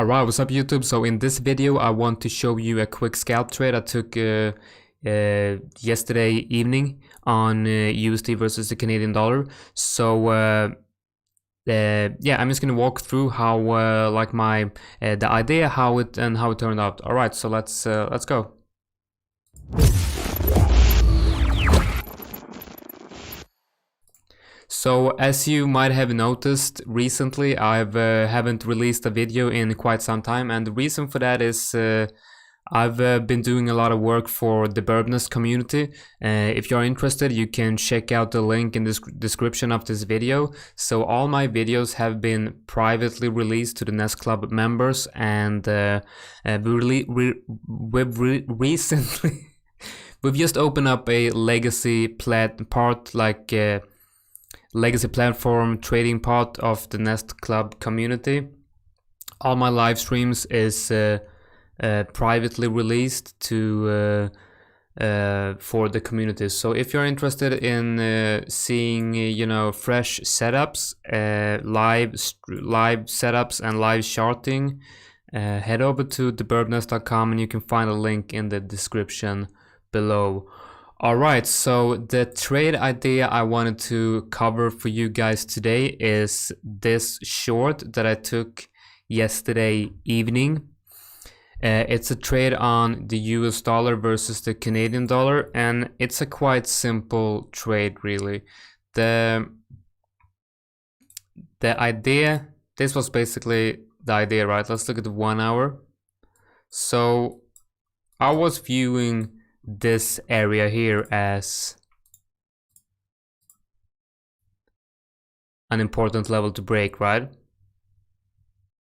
Alright, what's up YouTube? So in this video I want to show you a quick scalp trade I took yesterday evening on USD versus the Canadian dollar. So yeah, I'm just gonna walk through how like my the idea how it turned out. Alright, so let's go. So as you might have noticed recently, I've haven't released a video in quite some time, and the reason for that is I've been doing a lot of work for the Burbness community. If you're interested, you can check out the link in the description of this video. So all my videos have been privately released to the Nest Club members, and recently we've just opened up a legacy legacy platform trading part of the Nest Club community. All my live streams is privately released to for the community. So if you're interested in seeing fresh setups, live setups and live charting, head over to theburbness.com and you can find a link in the description below. Alright, so the trade idea I wanted to cover for you guys today is this short that I took yesterday evening. It's a trade on the US dollar versus the Canadian dollar, and it's a quite simple trade really. The idea, this was basically the idea, right? Let's look at the 1 hour. So I was viewing this area here as an important level to break, right?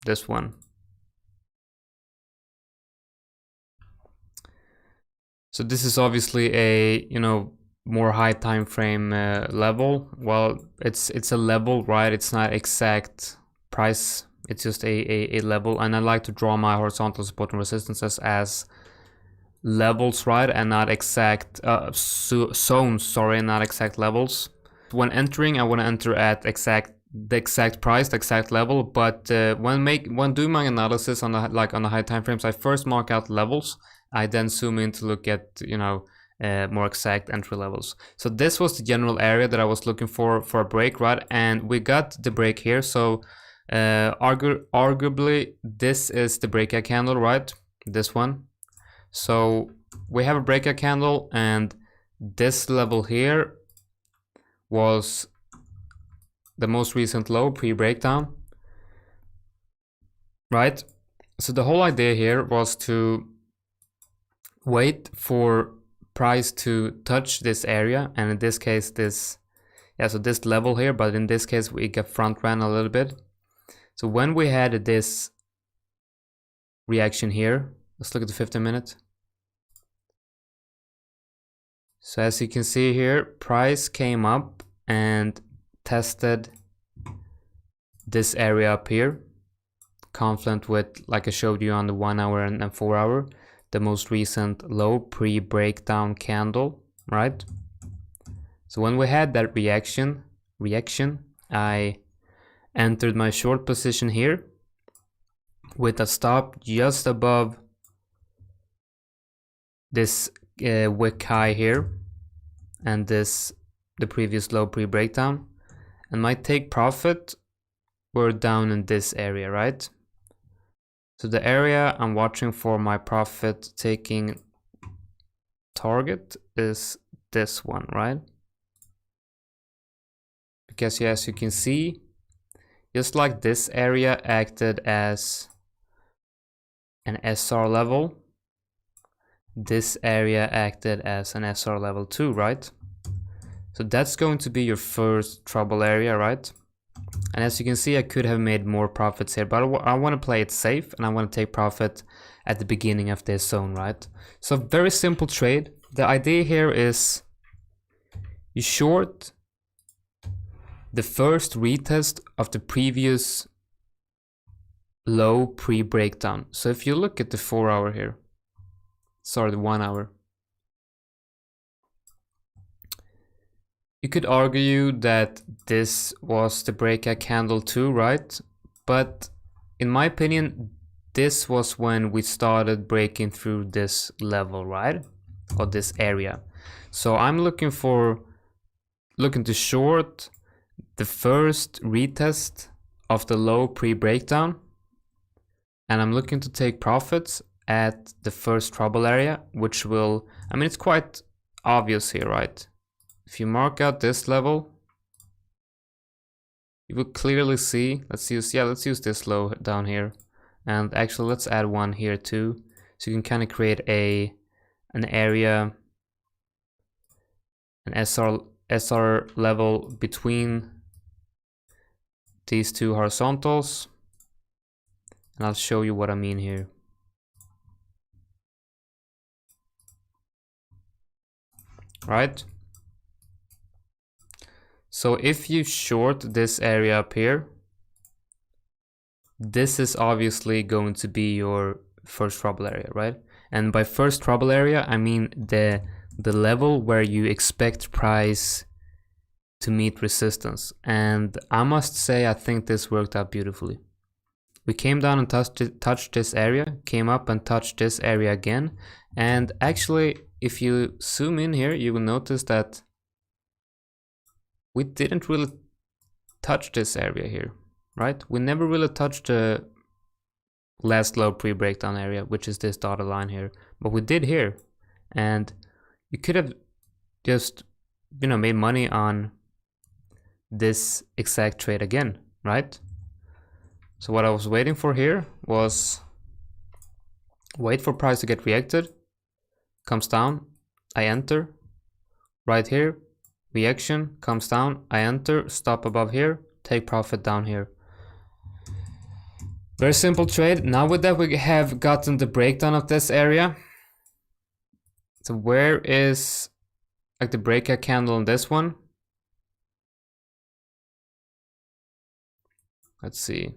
This one. So this is obviously a more high time frame level. Well, it's a level, right? It's not exact price, it's just a level, and I like to draw my horizontal support and resistances as levels, right, and not exact zones, sorry, not exact levels. When entering, I want to enter at the exact price, the exact level, but when doing my analysis on the high time frames, I first mark out levels. I then zoom in to look at more exact entry levels. So this was the general area that I was looking for a break, right? And we got the break here. So arguably this is the breakout candle, right? This one. So we have a breakout candle, and this level here was the most recent low pre-breakdown, right? So the whole idea here was to wait for price to touch this area, and in this case this level here, but in this case we got front ran a little bit. So when we had this reaction here, let's look at the 15 minute. So as you can see here, price came up and tested this area up here, confluent with, like I showed you on the 1 hour and 4 hour, the most recent low pre-breakdown candle, right? So when we had that reaction, I entered my short position here with a stop just above this wick high here, and the previous low pre-breakdown, and my take profit were down in this area, right? So the area I'm watching for my profit taking target is this one, right? Because as you can see, just like this area acted as an SR level, this area acted as an SR level 2, right? So that's going to be your first trouble area, right? And as you can see, I could have made more profits here, but I want to play it safe, and I want to take profit at the beginning of this zone, right? So very simple trade. The idea here is you short the first retest of the previous low pre-breakdown. So if you look at the 4 hour here, sorry, the 1 hour, you could argue that this was the breakout candle too, right? But in my opinion, this was when we started breaking through this level, right? Or this area. So I'm looking to short the first retest of the low pre-breakdown, and I'm looking to take profits at the first trouble area, which will, I mean, it's quite obvious here, right? If you mark out this level, you will clearly see, let's use this low down here. And actually let's add one here too. So you can kind of create an area, an SR level between these two horizontals. And I'll show you what I mean here. Right? So if you short this area up here, this is obviously going to be your first trouble area, right? And by first trouble area, I mean the level where you expect price to meet resistance. And I must say, I think this worked out beautifully. We came down and touched this area, came up and touched this area again. And actually, if you zoom in here, you will notice that we didn't really touch this area here, right? We never really touched the last low pre-breakdown area, which is this dotted line here, but we did here. And you could have just, you know, made money on this exact trade again, right? So what I was waiting for here was wait for price to get reacted, comes down, I enter, right here, reaction, comes down, I enter, stop above here, take profit down here. Very simple trade. Now with that, we have gotten the breakdown of this area. So where is like the breakout candle on this one? Let's see.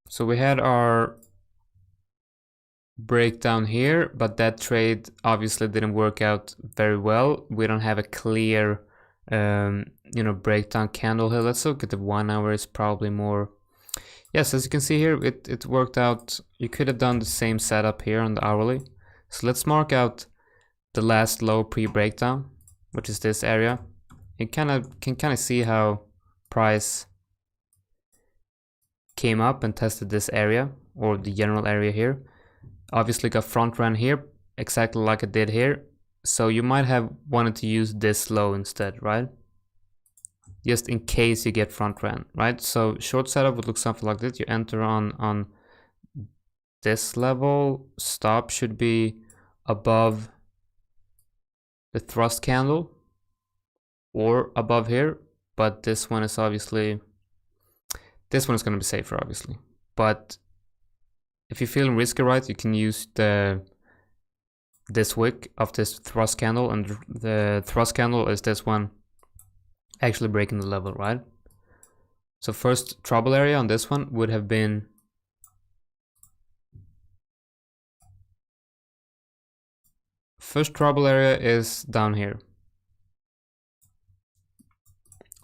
So we had our breakdown here, but that trade obviously didn't work out very well. We don't have a clear you know, breakdown candle here. Let's look at the 1 hour. Is probably more. Yes, as you can see here, it worked out. You could have done the same setup here on the hourly. So let's mark out the last low pre-breakdown, which is this area. You can kind of see how price came up and tested this area, or the general area here. Obviously got front ran here, exactly like it did here. So you might have wanted to use this low instead, right? Just in case you get front ran, right? So short setup would look something like this. You enter on this level. Stop should be above the thrust candle or above here, but this one is obviously, this one is going to be safer, obviously. But if you're feeling risky, right, you can use this wick of this thrust candle, and the thrust candle is this one actually breaking the level, right? So first trouble area on this one would have been is down here.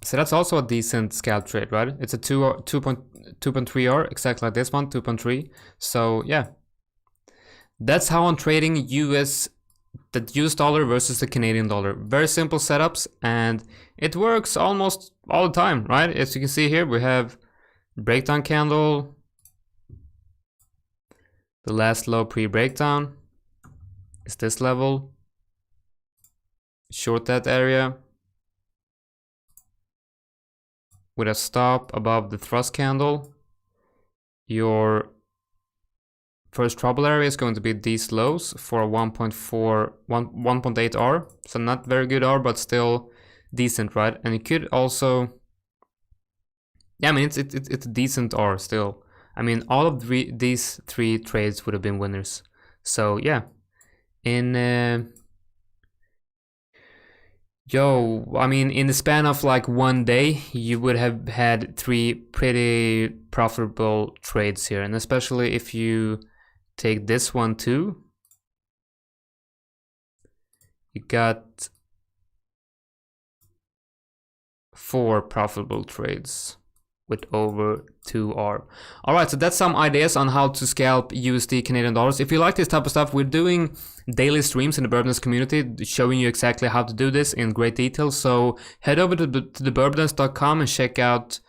So that's also a decent scalp trade, right? It's a 2.3R, exactly like this one, 2.3. So yeah, that's how I'm trading the US dollar versus the Canadian dollar. Very simple setups, and it works almost all the time, right? As you can see here, we have breakdown candle, the last low pre-breakdown is this level, short that area with a stop above the thrust candle. Your first trouble area is going to be these lows for a 1.8 R. So not very good R, but still decent, right? And you could also, yeah, I mean, it's a decent R still. I mean, all of these three trades would have been winners. So yeah, in I mean, in the span of like 1 day, you would have had 3 pretty profitable trades here. And especially if you take this one too, you got 4 profitable trades. with over 2R. All right, so that's some ideas on how to scalp USD Canadian dollars. If you like this type of stuff, we're doing daily streams in the Burbnest community showing you exactly how to do this in great detail. So head over to theburbnest.com and check out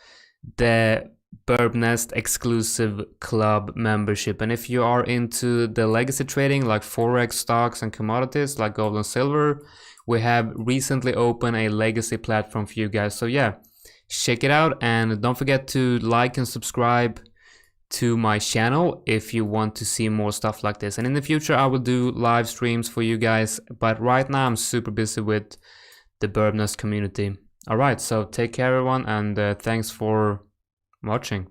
the Burbnest exclusive club membership. And if you are into the legacy trading like Forex, stocks and commodities like gold and silver, we have recently opened a legacy platform for you guys. So yeah, check it out, and don't forget to like and subscribe to my channel if you want to see more stuff like this. And in the future I will do live streams for you guys, but right now I'm super busy with the Burbnest community. All right, so take care everyone, and thanks for watching.